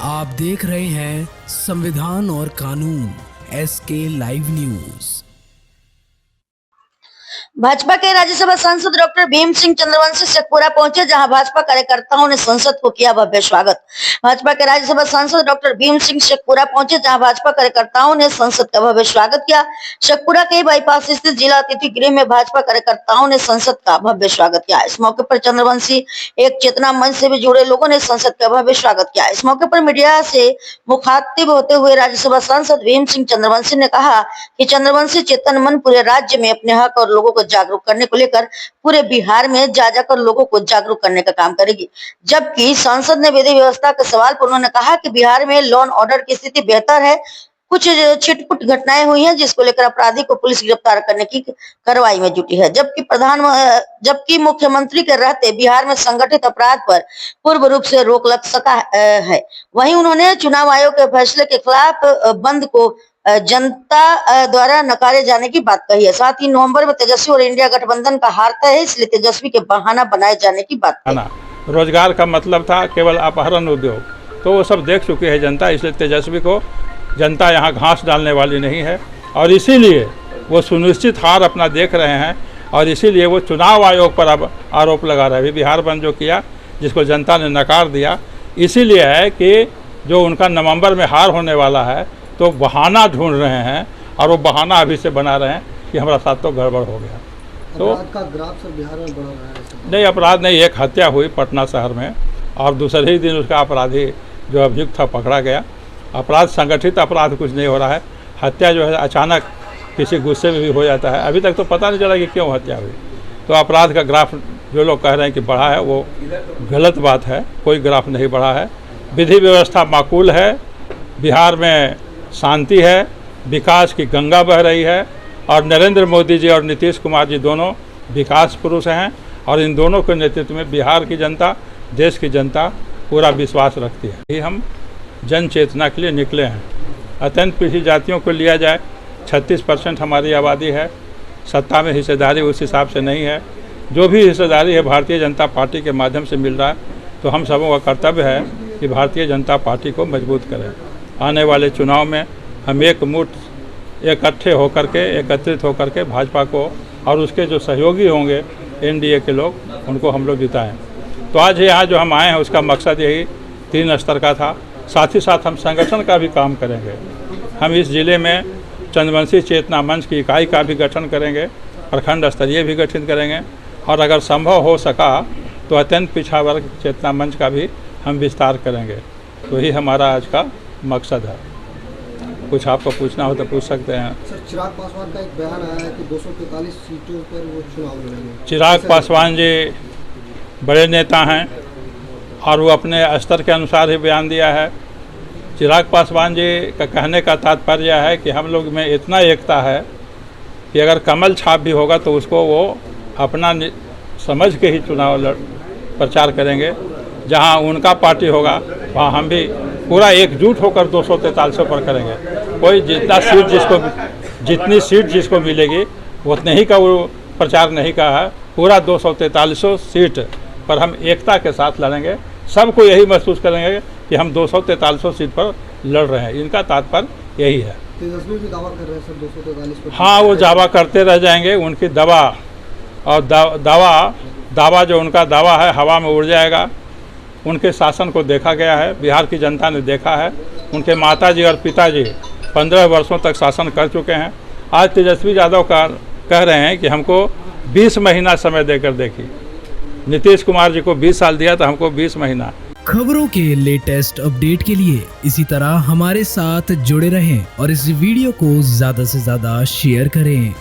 आप देख रहे हैं संविधान और कानून SK लाइव न्यूज। भाजपा के राज्यसभा सांसद डॉक्टर भीम सिंह चंद्रवंशी शेखपुरा पहुंचे, जहां भाजपा कार्यकर्ताओं ने संसद को किया भव्य स्वागत। भाजपा के राज्यसभा सांसद डॉक्टर भीम सिंह शेखपुरा पहुंचे, जहां भाजपा कार्यकर्ताओं ने संसद का भव्य स्वागत किया। शेखपुरा के बाईपास स्थित जिला अतिथि गृह में भाजपा कार्यकर्ताओं ने संसद का भव्य स्वागत किया। इस मौके पर चंद्रवंशी एक चेतना मंच से भी जुड़े लोगों ने संसद का भव्य स्वागत किया। इस मौके पर मीडिया से मुखातिब होते हुए राज्यसभा सांसद भीम सिंह चंद्रवंशी ने कहा कि चंद्रवंशी चेतन मन पूरे राज्य में अपने हक और लोगों को जागरूक करने को लेकर पूरे बिहार में जा जाकर लोगों को जागरूक करने का काम करेगी। जबकि सांसद ने विधि व्यवस्था के सवाल पर उन्होंने कहा कि बिहार में लॉ एंड ऑर्डर की स्थिति बेहतर है। कुछ छिटपुट घटनाएं हुई हैं, जिसको लेकर अपराधी को पुलिस गिरफ्तार करने की कार्रवाई में जुटी है। जबकि मुख्यमंत्री के रहते बिहार में संगठित अपराध पर पूर्ण रूप से रोक लग सका है। वहीं उन्होंने चुनाव आयोग के फैसले के खिलाफ बंद को जनता द्वारा नकारे जाने की बात कही है। साथ ही नवंबर में तेजस्वी और इंडिया गठबंधन का हारता है, इसलिए तेजस्वी के बहाना बनाए जाने की बात कही। रोजगार का मतलब था केवल अपहरण उद्योग, तो वो सब देख चुकी है जनता, इसलिए तेजस्वी को जनता यहाँ घास डालने वाली नहीं है और इसीलिए वो सुनिश्चित हार अपना देख रहे हैं और इसीलिए वो चुनाव आयोग पर अब आरोप लगा रहे हैं। अभी बिहार बंद जो किया, जिसको जनता ने नकार दिया, इसीलिए है कि जो उनका नवंबर में हार होने वाला है तो बहाना ढूंढ रहे हैं और वो बहाना अभी से बना रहे हैं कि हमारा साथ तो गड़बड़ हो गया। तो अपराध का ग्राफ सब बिहार में बढ़ रहा है। नहीं, अपराध नहीं, एक हत्या हुई पटना शहर में और दूसरे ही दिन उसका अपराधी जो अभियुक्त था पकड़ा गया। अपराध संगठित अपराध कुछ नहीं हो रहा है। हत्या जो है अचानक किसी गुस्से में भी हो जाता है। अभी तक तो पता नहीं चला कि क्यों हत्या हुई। तो अपराध का ग्राफ जो लोग कह रहे हैं कि बढ़ा है, वो गलत बात है। कोई ग्राफ नहीं बढ़ा है। विधि व्यवस्था माकूल है, बिहार में शांति है, विकास की गंगा बह रही है और नरेंद्र मोदी जी और नीतीश कुमार जी दोनों विकास पुरुष हैं और इन दोनों के नेतृत्व में बिहार की जनता, देश की जनता पूरा विश्वास रखती है। ये हम जन चेतना के लिए निकले हैं। अत्यंत पिछड़ी जातियों को लिया जाए, 36% हमारी आबादी है, सत्ता में हिस्सेदारी उस हिसाब से नहीं है। जो भी हिस्सेदारी है भारतीय जनता पार्टी के माध्यम से मिल रहा है, तो हम सबों का कर्तव्य है कि भारतीय जनता पार्टी को मजबूत करें। आने वाले चुनाव में हम एकमुठ इकट्ठे होकर के, एकत्रित होकर के भाजपा को और उसके जो सहयोगी होंगे NDA के लोग, उनको हम लोग जिताएँ। तो आज यहाँ जो हम आए हैं उसका मकसद यही 3 स्तर का था। साथ ही साथ हम संगठन का भी काम करेंगे। हम इस ज़िले में चंद्रवंशी चेतना मंच की इकाई का भी गठन करेंगे, प्रखंड स्तरीय भी गठित करेंगे और अगर संभव हो सका तो अत्यंत पिछड़ा वर्ग चेतना मंच का भी हम विस्तार करेंगे। तो यही हमारा आज का मकसद है। कुछ आपको पूछना हो तो पूछ सकते हैं। सर, चिराग पासवान का एक बयान आया है कि 243 सीटों पर वो चुनाव लड़ेंगे। चिराग पासवान जी बड़े नेता हैं और वो अपने स्तर के अनुसार ही बयान दिया है। चिराग पासवान जी का कहने का तात्पर्य है कि हम लोग में इतना एकता है कि अगर कमल छाप भी होगा तो उसको वो अपना समझ के ही चुनाव प्रचार करेंगे। जहां उनका पार्टी होगा वहां हम भी पूरा एकजुट होकर 243 पर करेंगे। कोई जितनी सीट जिसको मिलेगी उतने ही का वो प्रचार नहीं का है। पूरा 243 सीट पर हम एकता के साथ लड़ेंगे। सबको यही महसूस करेंगे कि हम 243 सीट पर लड़ रहे हैं। इनका तात्पर्य यही है। तेजस्वी भी दावा कर रहे हैं सर 243 पर। हाँ, वो दावा करते रह जाएंगे। उनकी दवा और दावा जो उनका दावा है हवा में उड़ जाएगा। उनके शासन को देखा गया है, बिहार की जनता ने देखा है। उनके माताजी और पिताजी 15 वर्षों तक शासन कर चुके हैं। आज तेजस्वी यादव का कह रहे हैं कि हमको 20 महीना समय देकर देखिए। नीतीश कुमार जी को 20 साल दिया तो हमको 20 महीना। खबरों के लेटेस्ट अपडेट के लिए इसी तरह हमारे साथ जुड़े रहें और इस वीडियो को ज़्यादा से ज़्यादा शेयर करें।